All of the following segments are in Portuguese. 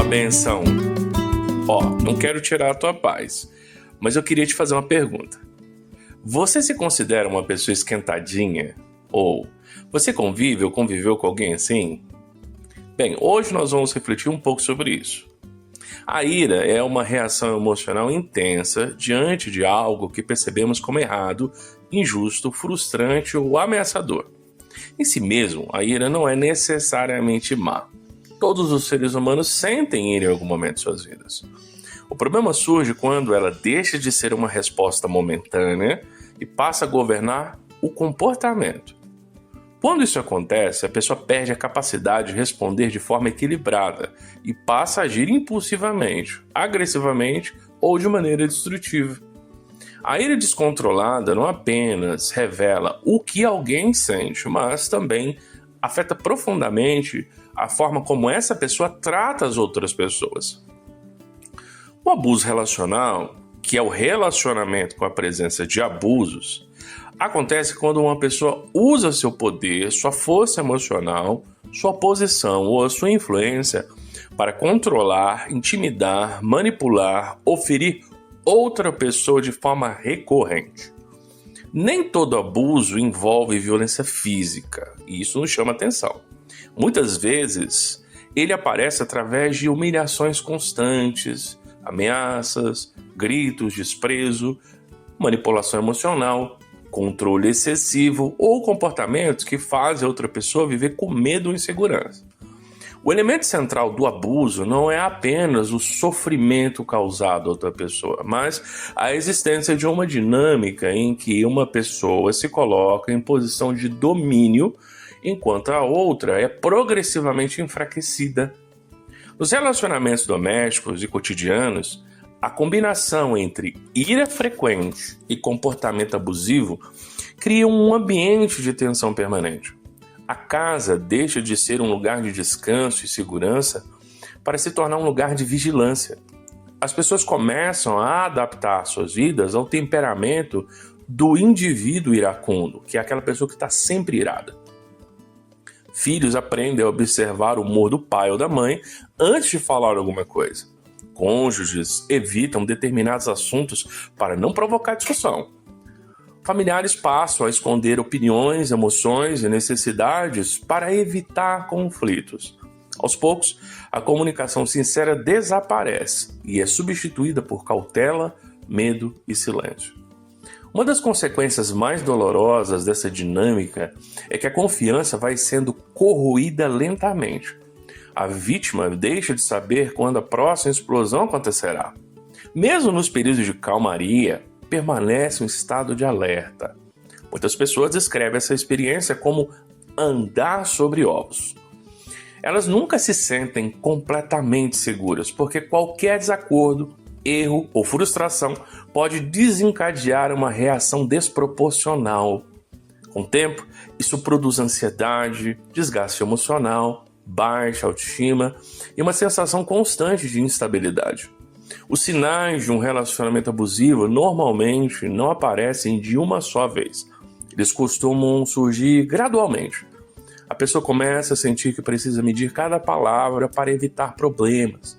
benção. Não quero tirar a tua paz, mas eu queria te fazer uma pergunta. Você se considera uma pessoa esquentadinha? Ou você convive ou conviveu com alguém assim? Bem, hoje nós vamos refletir um pouco sobre isso. A ira é uma reação emocional intensa diante de algo que percebemos como errado, injusto, frustrante ou ameaçador. Em si mesmo, a ira não é necessariamente má. Todos os seres humanos sentem ira em algum momento de suas vidas. O problema surge quando ela deixa de ser uma resposta momentânea e passa a governar o comportamento. Quando isso acontece, a pessoa perde a capacidade de responder de forma equilibrada e passa a agir impulsivamente, agressivamente ou de maneira destrutiva. A ira descontrolada não apenas revela o que alguém sente, mas também afeta profundamente a forma como essa pessoa trata as outras pessoas. O abuso relacional, que é o relacionamento com a presença de abusos, acontece quando uma pessoa usa seu poder, sua força emocional, sua posição ou a sua influência para controlar, intimidar, manipular ou ferir outra pessoa de forma recorrente. Nem todo abuso envolve violência física, e isso nos chama atenção. Muitas vezes, ele aparece através de humilhações constantes, ameaças, gritos, desprezo, manipulação emocional, controle excessivo ou comportamentos que fazem a outra pessoa viver com medo ou insegurança. O elemento central do abuso não é apenas o sofrimento causado a outra pessoa, mas a existência de uma dinâmica em que uma pessoa se coloca em posição de domínio enquanto a outra é progressivamente enfraquecida. Nos relacionamentos domésticos e cotidianos, a combinação entre ira frequente e comportamento abusivo cria um ambiente de tensão permanente. A casa deixa de ser um lugar de descanso e segurança para se tornar um lugar de vigilância. As pessoas começam a adaptar suas vidas ao temperamento do indivíduo iracundo, que é aquela pessoa que está sempre irada. Filhos aprendem a observar o humor do pai ou da mãe antes de falar alguma coisa. Cônjuges evitam determinados assuntos para não provocar discussão. Familiares passam a esconder opiniões, emoções e necessidades para evitar conflitos. Aos poucos, a comunicação sincera desaparece e é substituída por cautela, medo e silêncio. Uma das consequências mais dolorosas dessa dinâmica é que a confiança vai sendo corroída lentamente. A vítima deixa de saber quando a próxima explosão acontecerá. Mesmo nos períodos de calmaria, permanece um estado de alerta. Muitas pessoas descrevem essa experiência como andar sobre ovos. Elas nunca se sentem completamente seguras, porque qualquer desacordo, erro ou frustração pode desencadear uma reação desproporcional. Com o tempo, isso produz ansiedade, desgaste emocional, baixa autoestima e uma sensação constante de instabilidade. Os sinais de um relacionamento abusivo normalmente não aparecem de uma só vez. Eles costumam surgir gradualmente. A pessoa começa a sentir que precisa medir cada palavra para evitar problemas.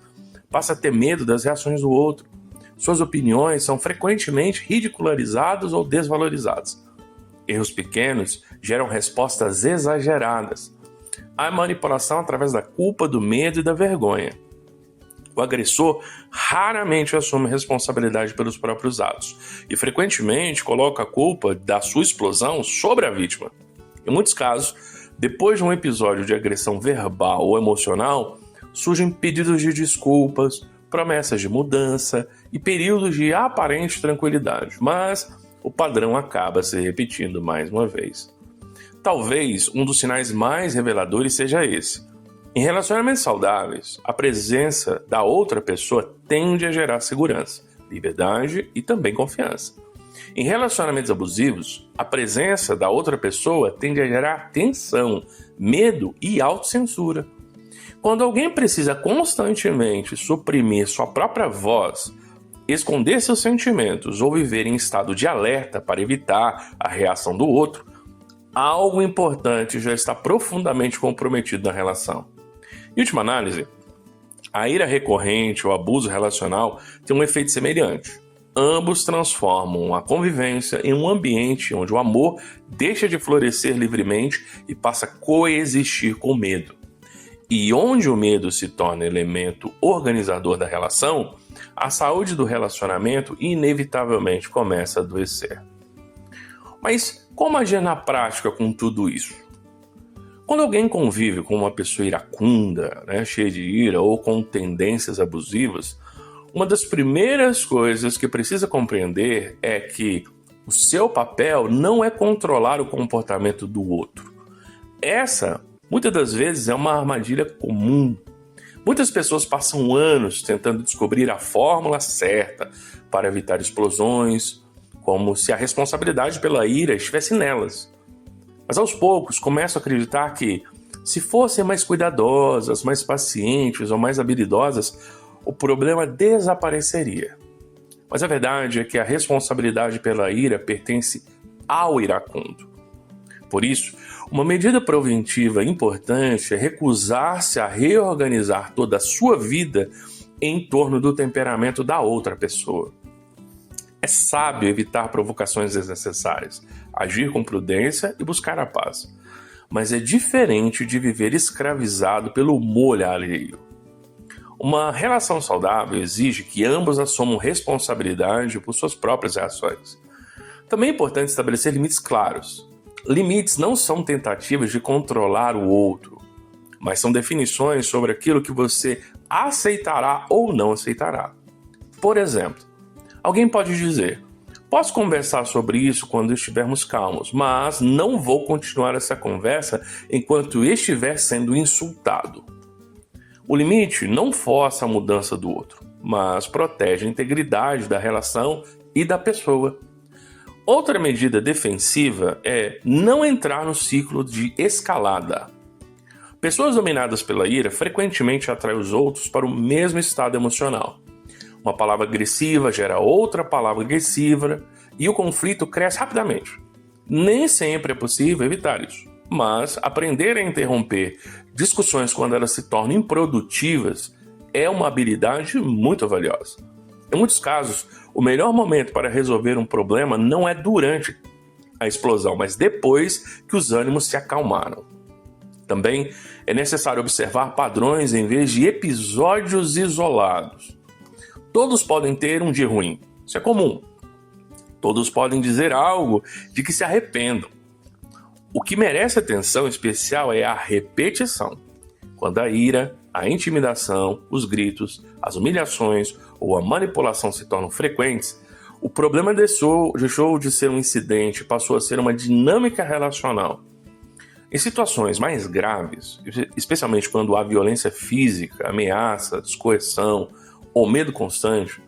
Passa a ter medo das reações do outro. Suas opiniões são frequentemente ridicularizadas ou desvalorizadas. Erros pequenos geram respostas exageradas. Há manipulação através da culpa, do medo e da vergonha. O agressor raramente assume responsabilidade pelos próprios atos e frequentemente coloca a culpa da sua explosão sobre a vítima. Em muitos casos, depois de um episódio de agressão verbal ou emocional, surgem pedidos de desculpas, promessas de mudança e períodos de aparente tranquilidade, mas o padrão acaba se repetindo mais uma vez. Talvez um dos sinais mais reveladores seja esse. Em relacionamentos saudáveis, a presença da outra pessoa tende a gerar segurança, liberdade e também confiança. Em relacionamentos abusivos, a presença da outra pessoa tende a gerar tensão, medo e autocensura. Quando alguém precisa constantemente suprimir sua própria voz, esconder seus sentimentos ou viver em estado de alerta para evitar a reação do outro, algo importante já está profundamente comprometido na relação. Em última análise, A ira recorrente ou abuso relacional tem um efeito semelhante. Ambos transformam a convivência em um ambiente onde o amor deixa de florescer livremente e passa a coexistir com o medo. E onde o medo se torna elemento organizador da relação, a saúde do relacionamento inevitavelmente começa a adoecer. Mas como agir na prática com tudo isso? Quando alguém convive com uma pessoa iracunda, cheia de ira ou com tendências abusivas, uma das primeiras coisas que precisa compreender é que o seu papel não é controlar o comportamento do outro. Essa, muitas das vezes, é uma armadilha comum. Muitas pessoas passam anos tentando descobrir a fórmula certa para evitar explosões, como se a responsabilidade pela ira estivesse nelas. Mas aos poucos começam a acreditar que, se fossem mais cuidadosas, mais pacientes ou mais habilidosas, o problema desapareceria. Mas a verdade é que a responsabilidade pela ira pertence ao iracundo. Por isso, uma medida preventiva importante é recusar-se a reorganizar toda a sua vida em torno do temperamento da outra pessoa. É sábio evitar provocações desnecessárias, agir com prudência e buscar a paz. Mas é diferente de viver escravizado pelo humor alheio. Uma relação saudável exige que ambos assumam responsabilidade por suas próprias reações. Também é importante estabelecer limites claros. Limites não são tentativas de controlar o outro, mas são definições sobre aquilo que você aceitará ou não aceitará. Por exemplo, alguém pode dizer: posso conversar sobre isso quando estivermos calmos, mas não vou continuar essa conversa enquanto estiver sendo insultado. O limite não força a mudança do outro, mas protege a integridade da relação e da pessoa. Outra medida defensiva é não entrar no ciclo de escalada. Pessoas dominadas pela ira frequentemente atraem os outros para o mesmo estado emocional. Uma palavra agressiva gera outra palavra agressiva e o conflito cresce rapidamente. Nem sempre é possível evitar isso, mas aprender a interromper discussões quando elas se tornam improdutivas é uma habilidade muito valiosa. Em muitos casos, o melhor momento para resolver um problema não é durante a explosão, mas depois que os ânimos se acalmaram. Também é necessário observar padrões em vez de episódios isolados. Todos podem ter um dia ruim, isso é comum. Todos podem dizer algo de que se arrependam. O que merece atenção especial é a repetição. Quando a ira, a intimidação, os gritos, as humilhações ou a manipulação se tornam frequentes, o problema deixou de ser um incidente e passou a ser uma dinâmica relacional. Em situações mais graves, especialmente quando há violência física, ameaça, descoerção ou medo constante,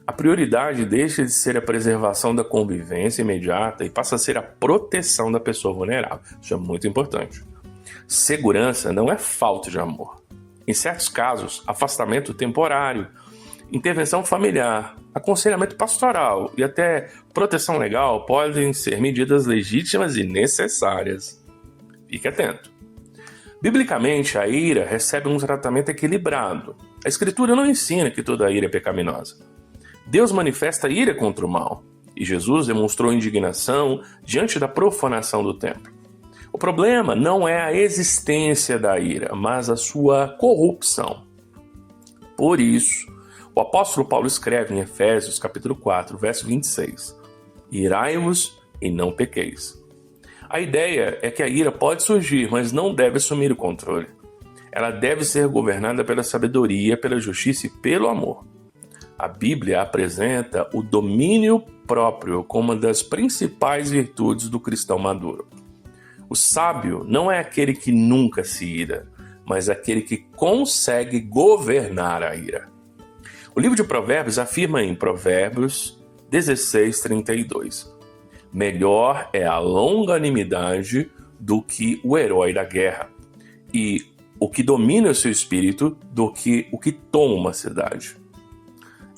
a prioridade deixa de ser a preservação da convivência imediata e passa a ser a proteção da pessoa vulnerável. Isso é muito importante. Segurança não é falta de amor. Em certos casos, afastamento temporário, intervenção familiar, aconselhamento pastoral e até proteção legal podem ser medidas legítimas e necessárias. Fique atento. Biblicamente, a ira recebe um tratamento equilibrado. A Escritura não ensina que toda ira é pecaminosa. Deus manifesta ira contra o mal, e Jesus demonstrou indignação diante da profanação do templo. O problema não é a existência da ira, mas a sua corrupção. Por isso, o apóstolo Paulo escreve em Efésios capítulo 4, verso 26, irai-vos e não pequeis. A ideia é que a ira pode surgir, mas não deve assumir o controle. Ela deve ser governada pela sabedoria, pela justiça e pelo amor. A Bíblia apresenta o domínio próprio como uma das principais virtudes do cristão maduro. O sábio não é aquele que nunca se ira, mas aquele que consegue governar a ira. O livro de Provérbios afirma em Provérbios 16:32: melhor é a longanimidade do que o herói da guerra, e o que domina o seu espírito do que o que toma uma cidade.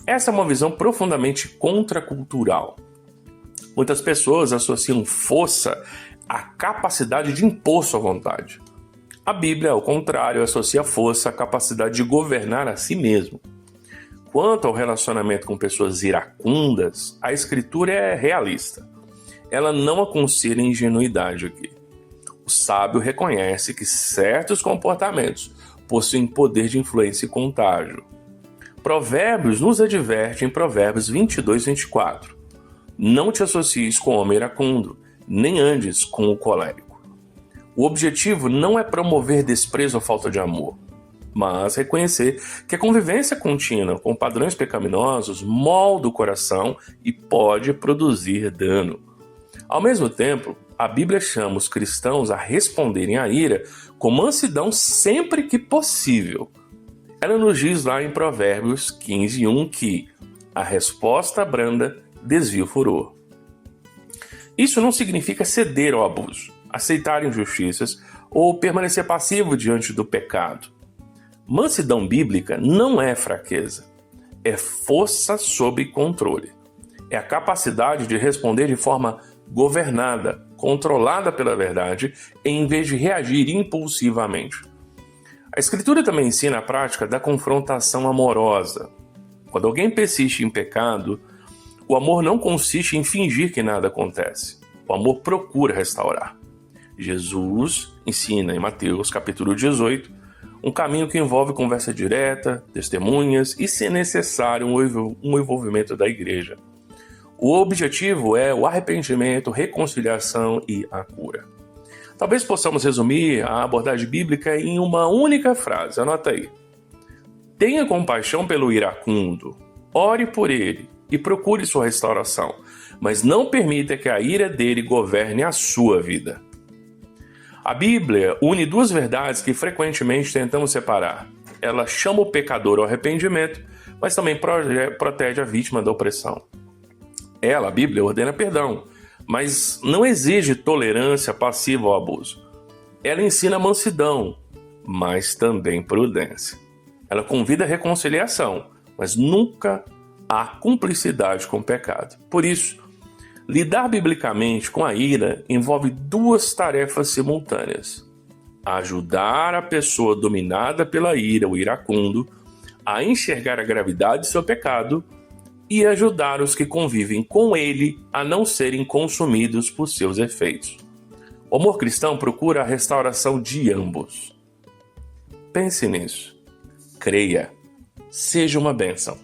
Essa é uma visão profundamente contracultural. Muitas pessoas associam força à capacidade de impor sua vontade. A Bíblia, ao contrário, associa força à capacidade de governar a si mesmo. Quanto ao relacionamento com pessoas iracundas, a Escritura é realista. Ela não aconselha ingenuidade aqui. O sábio reconhece que certos comportamentos possuem poder de influência e contágio. Provérbios nos adverte em Provérbios 22, 24. Não te associes com o homem iracundo, nem andes com o colérico. O objetivo não é promover desprezo ou falta de amor, mas reconhecer que a convivência contínua com padrões pecaminosos molda o coração e pode produzir dano. Ao mesmo tempo, a Bíblia chama os cristãos a responderem à ira com mansidão sempre que possível. Ela nos diz lá em Provérbios 15, 1 que a resposta branda desvia o furor. Isso não significa ceder ao abuso, aceitar injustiças ou permanecer passivo diante do pecado. Mansidão bíblica não é fraqueza, é força sob controle. É a capacidade de responder de forma governada, controlada pela verdade, em vez de reagir impulsivamente. A Escritura também ensina a prática da confrontação amorosa. Quando alguém persiste em pecado, o amor não consiste em fingir que nada acontece. O amor procura restaurar. Jesus ensina em Mateus capítulo 18 um caminho que envolve conversa direta, testemunhas e, se necessário, um envolvimento da igreja. O objetivo é o arrependimento, reconciliação e a cura. Talvez possamos resumir a abordagem bíblica em uma única frase. Anota aí. Tenha compaixão pelo iracundo, ore por ele e procure sua restauração, mas não permita que a ira dele governe a sua vida. A Bíblia une duas verdades que frequentemente tentamos separar. Ela chama o pecador ao arrependimento, mas também protege a vítima da opressão. A Bíblia, ordena perdão, mas não exige tolerância passiva ao abuso. Ela ensina mansidão, mas também prudência. Ela convida a reconciliação, mas nunca há cumplicidade com o pecado. Por isso, lidar biblicamente com a ira envolve duas tarefas simultâneas: ajudar a pessoa dominada pela ira, o iracundo, a enxergar a gravidade de seu pecado e ajudar os que convivem com ele a não serem consumidos por seus efeitos. O amor cristão procura a restauração de ambos. Pense nisso. Creia. Seja uma bênção.